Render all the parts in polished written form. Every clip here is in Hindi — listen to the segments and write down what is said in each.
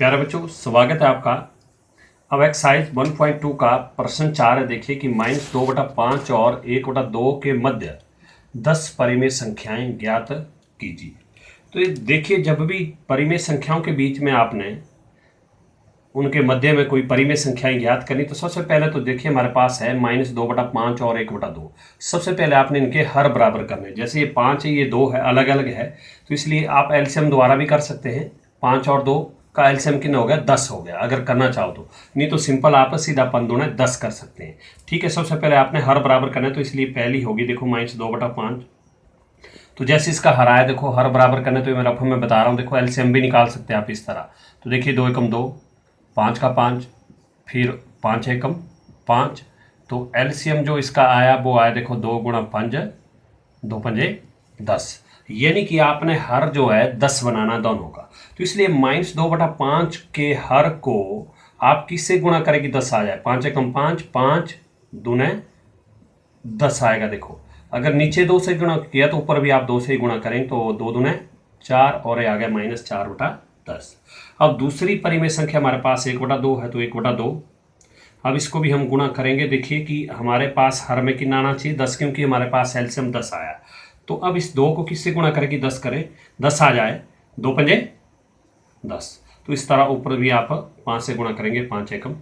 प्यारे बच्चों, स्वागत है आपका। अब एक्सरसाइज 1.2 का प्रश्न 4 है। देखिए कि -2/5 और 1/2 के मध्य 10 परिमेय संख्याएं ज्ञात कीजिए। तो ये देखिए, जब भी परिमेय संख्याओं के बीच में आपने उनके मध्य में कोई परिमेय संख्याएं ज्ञात करनी, तो सबसे पहले तो देखिए हमारे पास है -2/5 और 1/2। सबसे पहले आपने इनके हर बराबर करने। जैसे ये 5 है, ये 2 है, अलग अलग है, तो इसलिए आप एलसीएम द्वारा भी कर सकते हैं। 5 और 2 का एलसीएम कितना हो गया? 10 हो गया, अगर करना चाहो तो। नहीं तो सिंपल आप सीधा 15 10 कर सकते हैं। ठीक है, सबसे पहले आपने हर बराबर करना है, तो इसलिए पहली होगी देखो -2/5। तो जैसे इसका हर आया, देखो हर बराबर करने, तो ये मैं रफ में बता रहा हूँ। देखो एलसीएम भी निकाल सकते हैं आप इस तरह। तो देखिए 2 एकम 2, 5 का 5, फिर 5 एकम 5। तो एलसीएम जो इसका आया वो आया देखो 2 गुणा 5, 2 पंजे 10। यानी कि आपने हर जो है 10 बनाना दोनों का। तो इसलिए -2/5 के हर को आप किससे गुणा करें कि 10 आ जाए? 5 एकम 5, 5 दूने 10 आएगा। देखो अगर नीचे 2 से गुणा किया तो ऊपर भी आप 2 से ही गुणा करें, तो 2 दूने 4 और ये आ गया -4/10। अब दूसरी परिमेय संख्या हमारे पास 1/2 है, तो 1/2। अब इसको भी हम गुणा करेंगे। देखिए कि हमारे पास हर में कितना आना चाहिए? 10, क्योंकि हमारे पास एलसीएम 10 आया। तो अब इस 2 को किससे गुणा करें कि 10 करें? 10 आ जाए, 2 पंजे 10। तो इस तरह ऊपर भी आप 5 से गुणा करेंगे, 5 एकम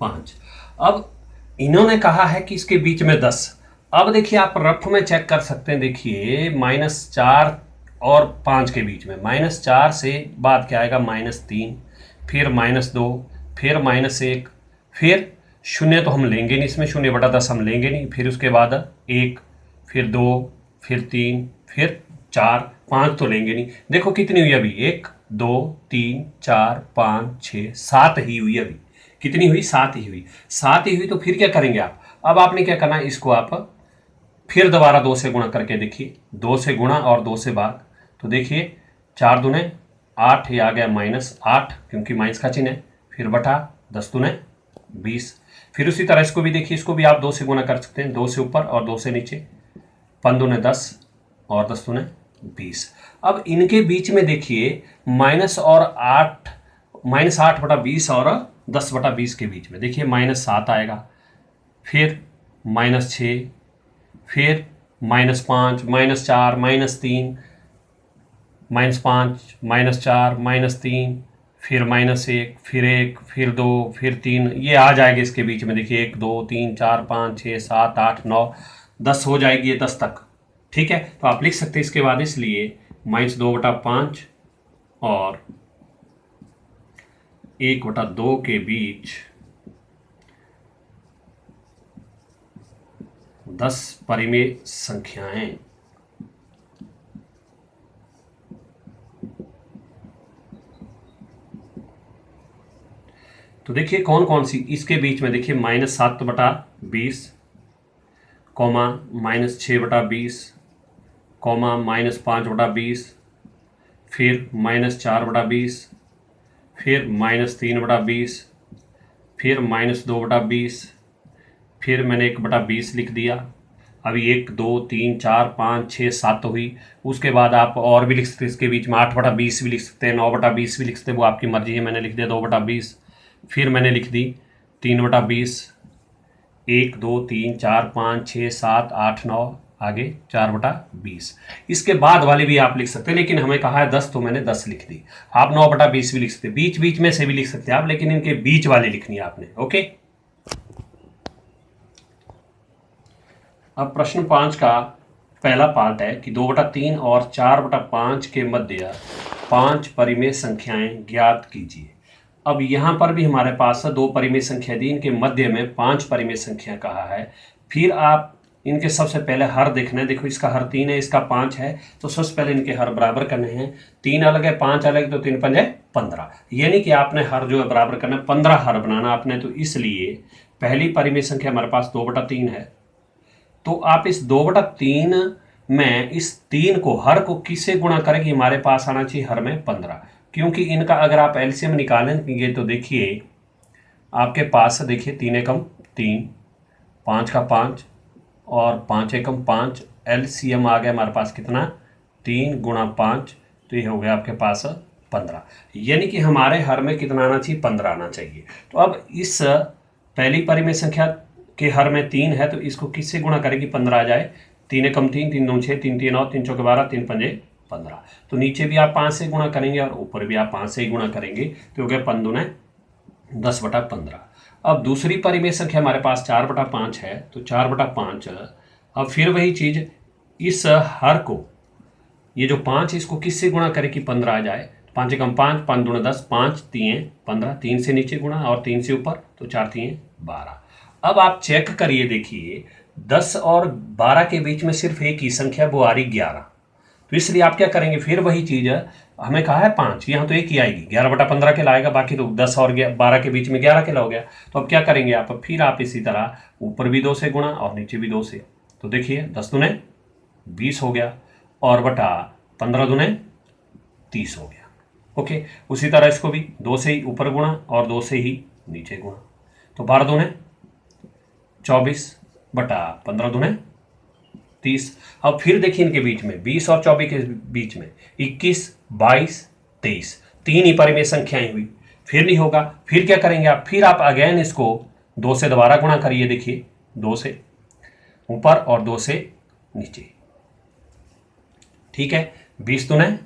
5। अब इन्होंने कहा है कि इसके बीच में 10। अब देखिए आप रफ में चेक कर सकते हैं। देखिए -4 और 5 के बीच में, -4 से बाद क्या आएगा? -3, फिर -2, फिर -1, फिर 0 तो हम लेंगे नहीं इसमें, 0/10 हम लेंगे नहीं। फिर उसके बाद 1, फिर 2, फिर 3, फिर 4, 5 तो लेंगे नहीं। देखो कितनी हुई अभी? 1 2 3 4 5 6 7 ही हुई अभी। कितनी हुई? 7 ही हुई। 7 ही हुई, तो फिर क्या करेंगे आप? अब आपने क्या करना है, इसको आप फिर दोबारा 2 से गुणा करके देखिए। 2 से गुणा और 2 से भाग, तो देखिए 4 दूने 8, ये आ गया -8, क्योंकि माइनस का चिन्ह है। फिर बटा 10 दूने 20। फिर उसी तरह इसको भी देखिए, इसको भी आप 2 से गुणा कर सकते हैं, 2 से ऊपर और 2 से नीचे। 5 दूने 10 और 10 दूने 20। अब इनके बीच में देखिए -8/20 और 10/20 के बीच में देखिए -7 आएगा, फिर -6, फिर -5, -4, -3, -5, -4, -3, फिर -1, फिर 1, फिर 2, फिर 3, ये आ जाएगा इसके बीच में। देखिए 1 2 3 4 5 6 7 8 9 10 हो जाएगी ये 10 तक। ठीक है, तो आप लिख सकते हैं इसके बाद, इसलिए -2/5 और 1/2 के बीच 10 परिमेय संख्याएं। तो देखिए कौन कौन सी इसके बीच में? देखिए -7/20, -6/20, -5/20, फिर -4/20, फिर -3/20, फिर -2/20, फिर मैंने 1/20 लिख दिया। अभी 1 2 3 4 5 6 7 हुई। उसके बाद आप और भी लिख सकते हैं इसके बीच में, 8/20 भी लिख सकते हैं, 9/20 भी लिख सकते हैं, वो आपकी मर्जी है। मैंने लिख दिया 2/20। फिर मैंने लिख दी 3/20, 1 2 3 4 5 6 7 8 9, आगे 4/20। इसके बाद वाली भी आप लिख सकते हैं, लेकिन हमें कहा है 10, तो मैंने 10 लिख दी। आप 9/20 भी लिख सकते हैं, बीच बीच में से भी लिख सकते हैं आप, लेकिन इनके बीच वाली लिखनी है आपने। ओके, अब प्रश्न 5 का पहला पार्ट है कि 2/3 और 4/5 के मध्य 5 परिमेय संख्याएं ज्ञात कीजिए। अब यहाँ पर भी हमारे पास 2 परिमेय संख्या दी, इनके मध्य में 5 परिमेय संख्या कहा है। फिर आप इनके सबसे पहले हर देखना है। देखो इसका हर 3 है, इसका 5 है, तो सबसे पहले इनके हर बराबर करने हैं। 3 अलग है, 5 अलग, तो 3 पंजे 15। यानी कि आपने हर जो है बराबर करना है, 15 हर बनाना आपने। तो इसलिए पहली परिमेय संख्या हमारे पास 2/3 है, तो आप इस 2/3 में इस 3 को हर को किससे गुणा करें कि हमारे पास आना चाहिए हर में 15, क्योंकि इनका अगर आप एलसीएम निकालेंगे तो देखिए आपके पास, देखिए 3 एकम 3, 5 का 5 और 5 एकम 5, एलसीएम आ गया हमारे पास कितना? 3 गुणा 5, तो ये हो गया आपके पास 15, यानी कि हमारे हर में कितना आना चाहिए, 15 आना चाहिए। तो अब इस पहली परिमेय संख्या के हर में 3 है, तो इसको किससे गुणा करेगी 15 आ जाए। 3 एकम 3, 3 दूनी 6, 3 3 9, 3 चौके 12, 3 पंजे 15। तो नीचे भी आप 5 से गुणा करेंगे और ऊपर भी आप 5 से ही गुणा करेंगे, तो हो गया 5 दूने 10/15। अब दूसरी परिमेय संख्या हमारे पास 4/5 है, तो 4/5। अब फिर वही चीज़, इस हर को, ये जो 5 इसको किससे गुणा करें कि 15 आ जाए। 5 एकम 5, 5 दूने 10, 5 3 15, 3 से नीचे गुणा और 3 से ऊपर, तो 4 3 12। अब आप चेक करिए, देखिए 10 और 12 के बीच में सिर्फ एक ही संख्या, वो आ रही 11। तो इसलिए आप क्या करेंगे, फिर वही चीज़ है, हमें कहा है 5, यहाँ तो एक ही आएगी, 11/15 के लाएगा, बाकी तो 10 और 12 के बीच में 11 के ला हो गया। तो अब क्या करेंगे आप, फिर आप इसी तरह ऊपर भी 2 से गुणा और नीचे भी 2 से। तो देखिए 10 दूने 20 हो गया और बटा 15 दूने 30 हो गया। ओके, उसी तरह इसको भी 2 से ही ऊपर गुणा और 2 से ही नीचे गुणा, तो 12 दूने 24 बटा 15 दूने 30। अब फिर देखिए इनके बीच में 20 और 24 के बीच में 21 22 23, 3 ही परिमेय संख्याएं हुई, फिर नहीं होगा। फिर क्या करेंगे आप, फिर आप अगेन इसको 2 से दोबारा गुणा करिए। देखिए 2 से ऊपर और 2 से नीचे, ठीक है। 20 दूने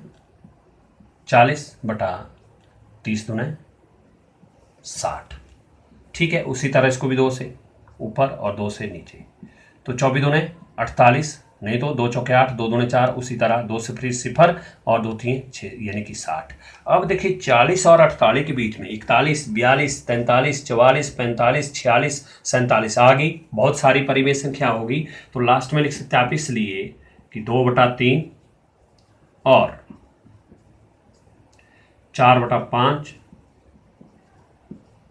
40 बटा 30 दूने 60, ठीक है। उसी तरह इसको भी 2 से ऊपर और 2 से नीचे, तो 24 दूने 48, नहीं तो 2 चौके 8, 2 दूने 4, उसी तरह 2 सिफर 0 और 2 3 6, यानी कि 60। अब देखिए 40 और 48 के बीच में 41 42 43 44 45 46 47 आ गई, बहुत सारी परिमेय संख्या होगी। तो लास्ट में लिख सकते हैं आप इसलिए कि 2/3 और 4/5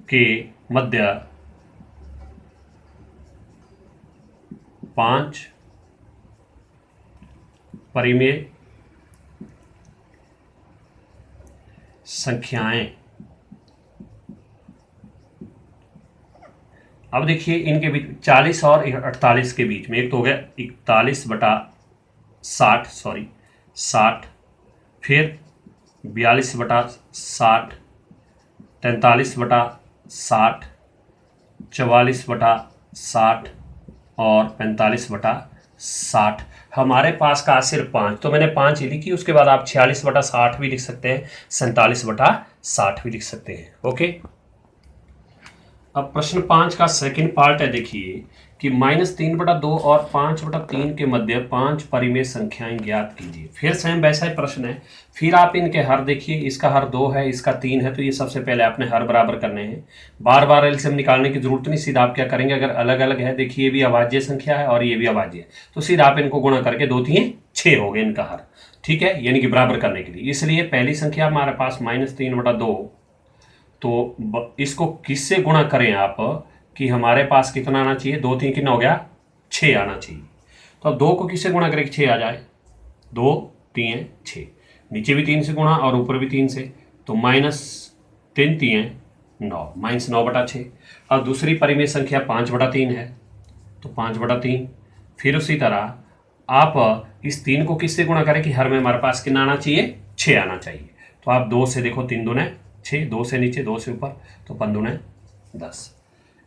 के मध्य 5 परिमेय संख्याएं। अब देखिए इनके बीच 40 और 48 के बीच में एक तो हो गया 60, फिर 42/60, 43/60, 44/60 और 45/60। हमारे पास का सिर्फ 5, तो मैंने 5 ही लिखी। उसके बाद आप 46/60 भी लिख सकते हैं, 47/60 भी लिख सकते हैं। ओके, अब प्रश्न 5 का सेकंड पार्ट है। देखिए कि -3/2 और 5/3 के मध्य 5 परिमेय संख्याएं ज्ञात कीजिए। फिर सेम वैसा ही प्रश्न है। फिर आप इनके हर देखिए, इसका हर 2 है, इसका 3 है, तो ये सबसे पहले आपने हर बराबर करने हैं। बार बार एलसीएम निकालने की जरूरत नहीं, सीधा आप क्या करेंगे, अगर अलग अलग है, देखिए ये भी अभाज्य संख्या है और ये भी अभाज्य है, तो सीधा आप इनको गुणा करके 2 3 6 हो गए इनका हर, ठीक है, यानी कि बराबर करने के लिए। इसलिए पहली संख्या हमारे पास -3/2, तो इसको किससे गुणा करें आप कि हमारे पास कितना आना चाहिए, 2 3 कितना हो गया, 6 आना चाहिए। तो अब 2 को किससे गुणा करें कि 6 आ जाए, 2 3 6, नीचे भी 3 से गुणा और ऊपर भी 3 से, तो -3 3 9, -9/6। अब दूसरी परिमेय संख्या 5/3 है, तो 5/3। फिर उसी तरह आप इस 3 को किससे गुणा करें कि हर में हमारे पास कितना आना चाहिए, 6 आना चाहिए। तो आप 2 से देखो, 3 दूने 6, 2 से नीचे 2 से ऊपर, तो 5 दूने 10।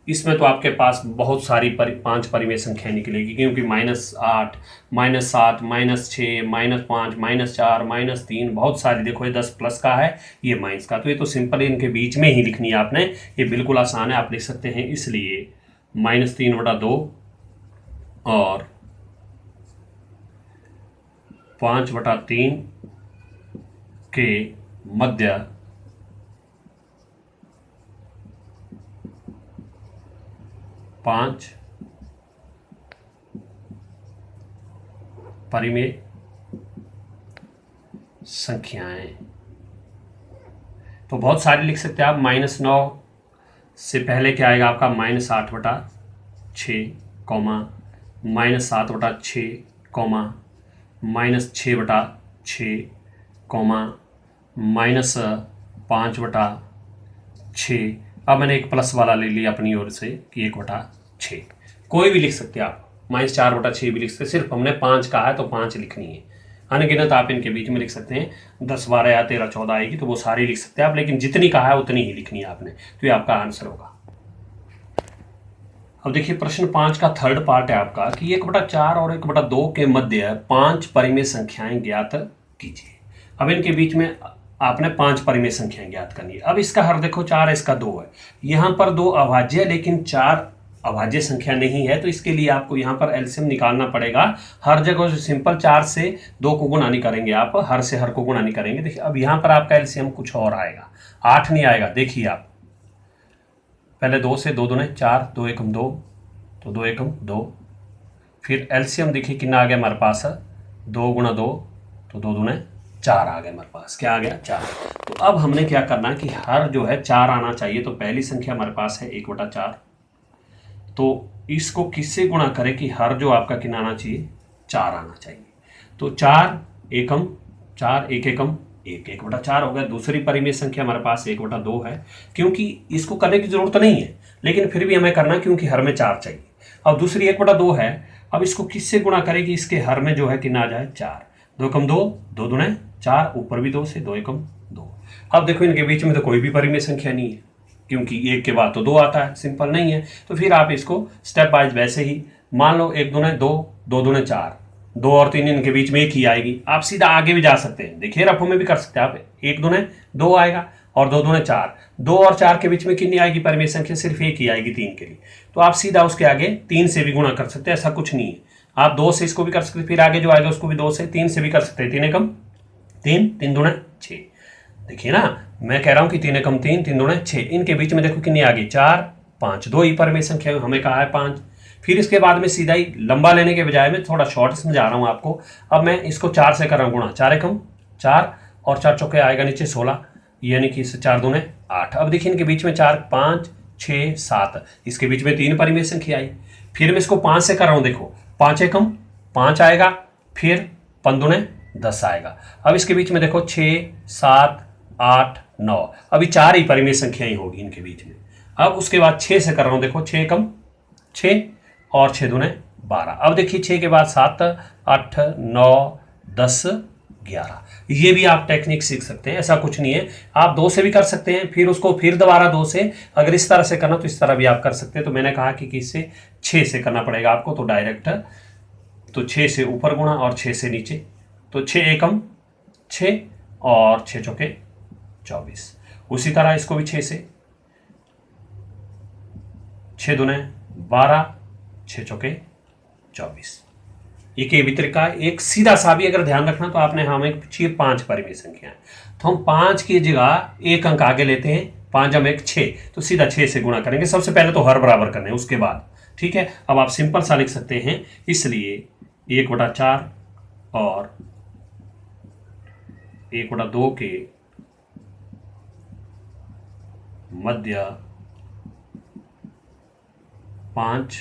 इसमें तो आपके पास बहुत सारी 5 परिमेय संख्या निकलेगी, क्योंकि -8 -7 -6 -5 -4 -3 बहुत सारी। देखो ये 10 प्लस का है, ये माइनस का, तो ये तो सिंपल इनके बीच में ही लिखनी है आपने, ये बिल्कुल आसान है, आप लिख सकते हैं। इसलिए -3/2 और 5/3 के मध्य 5 परिमेय संख्याएं, तो बहुत सारी लिख सकते हैं आप। -9 से पहले क्या आएगा आपका, -8/6, -7/6, -6/6, -5/6। अब मैंने एक प्लस वाला ले लिया अपनी ओर से कि 1/6, कोई भी लिख सकते हैं आप, -4/6 भी लिख सकते हैं। सिर्फ हमने 5 कहा है तो 5 लिखनी है, अनगिनत आप इनके बीच में लिख सकते हैं, 10 12 या 13 14 आएगी तो वो सारी लिख सकते हैं आप, लेकिन जितनी कहा है उतनी ही लिखनी है आपने, तो ये आपका आंसर होगा। अब देखिए प्रश्न 5 का थर्ड पार्ट है आपका कि 1/4 और 1/2 के मध्य 5 परिमेय संख्याएं ज्ञात कीजिए। अब इनके बीच में आपने 5 परिमेय संख्याएं ज्ञात करनी है। अब इसका हर देखो 4 है, इसका 2 है, यहाँ पर 2 अभाज्य है लेकिन 4 अभाज्य संख्या नहीं है, तो इसके लिए आपको यहाँ पर एलसीएम निकालना पड़ेगा। हर जगह सिंपल 4 से 2 को गुणा नहीं करेंगे आप, हर से हर को गुणा नहीं करेंगे। देखिए अब यहाँ पर आपका एलसीएम कुछ और आएगा, 8 नहीं आएगा। देखिए आप पहले 2 से 2 दूने 4, 2 एकम 2, तो 2 एकम 2, फिर एलसीएम देखिए कितना आ गया हमारे पास, 2 गुणा 2, तो 2 दूने 4 आ गया हमारे पास। क्या आ गया? 4। तो अब हमने क्या करना है कि हर जो है 4 आना चाहिए, तो पहली संख्या हमारे पास है 1/4, तो इसको किससे गुणा करें कि हर जो आपका कितना आना चाहिए? 4 आना चाहिए। तो 4 एकम 4, 1 एकम 1, 1/4 हो गया। दूसरी परिमेय संख्या हमारे पास 1/2 है, क्योंकि इसको करने की जरूरत नहीं है लेकिन फिर भी हमें करना क्योंकि हर में 4 चाहिए। अब दूसरी 1/2 है, अब इसको किससे गुणा करें कि इसके हर में जो है कितना आ जाए? 4, 2 एकम 2, 2 दूने 4, ऊपर भी 2 से 2 एकम 2। अब देखो इनके बीच में तो कोई भी परिमेय संख्या नहीं है, क्योंकि 1 के बाद तो 2 आता है, सिंपल नहीं है। तो फिर आप इसको स्टेप वाइज वैसे ही मान लो, 1 दूने 2, 2 दूने 4, 2 और 3 इनके बीच में 1 ही आएगी। आप सीधा आगे भी जा सकते हैं, देखिए रफों में भी कर सकते हैं आप। 1 दूने 2 आएगा और 2 दूने 4, 2 और 4 के बीच में कितनी आएगी परिमेय संख्या? सिर्फ 1 ही आएगी 3 के लिए। तो आप सीधा उसके आगे 3 से भी गुणा कर सकते हैं, ऐसा कुछ नहीं है। आप 2 से इसको भी कर सकते हैं, फिर आगे जो आएगा उसको भी 2 से 3 से भी कर सकते हैं। 3 एकम 3, 3 दूने 6। देखिए ना, मैं कह रहा हूं कि 3 एकम 3, 3 दूने 6। इनके बीच में देखो कितनी आ गई? 4, 5, 2 ही परिमेय संख्या हमें कहा है 5। फिर इसके बाद में सीधा ही लंबा लेने के बजाय मैं थोड़ा शॉर्ट समझा रहा हूं आपको। अब मैं इसको 4 से कर रहा हूं गुणा, 4 एकम 4 और 4 चौके आएगा नीचे 16, यानी कि 4 दूने 8। अब देखिए इनके बीच में 4, 5, 6, 7, इसके बीच में 3 परिमेय संख्या आई। फिर मैं इसको 5 से कर रहा हूं, देखो 5 एकम 5 आएगा, फिर 5 दूने 10 आएगा। अब इसके बीच में देखो 6, 7, 8, 9, अभी 4 ही परिमेय संख्याएं होगी इनके बीच में। अब उसके बाद 6 से कर रहा हूं, देखो 6 एकम 6 और 6 दूने 12। अब देखिए 6 के बाद 7, 8, 9, 10, 11। ये भी आप टेक्निक सीख सकते हैं, ऐसा कुछ नहीं है। आप 2 से भी कर सकते हैं, फिर उसको फिर दोबारा 2 से, अगर इस तरह से करना तो इस तरह भी आप कर सकते हैं। तो मैंने कहा कि किससे? 6 से करना पड़ेगा आपको, तो डायरेक्ट तो 6 से ऊपर गुणा और 6 से नीचे, तो 6 एकम 6 और 6 चौके 24। उसी तरह इसको भी 6 से, 6 दूने 12, 6 चौके 24। एक ये भी तरीका है। एक सीधा सा भी अगर ध्यान रखना तो आपने हमें चाहिए 5 परिमेय संख्या, तो हम 5 की जगह 1 अंक आगे लेते हैं, 5 जम 1 6, तो सीधा 6 से गुणा करेंगे। सबसे पहले तो हर बराबर करने, उसके बाद ठीक है। अब आप सिंपल सा लिख सकते हैं, इसलिए 1/4 और 1/2 के मध्य 5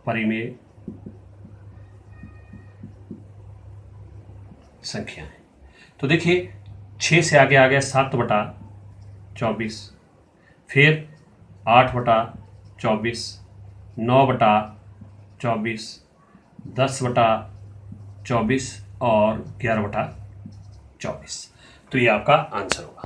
परिमेय संख्या है। तो देखिए 6 से आगे आ गया 7/24, फिर 8/24, 9/24, 10/24 और 11/24। तो ये आपका आंसर होगा।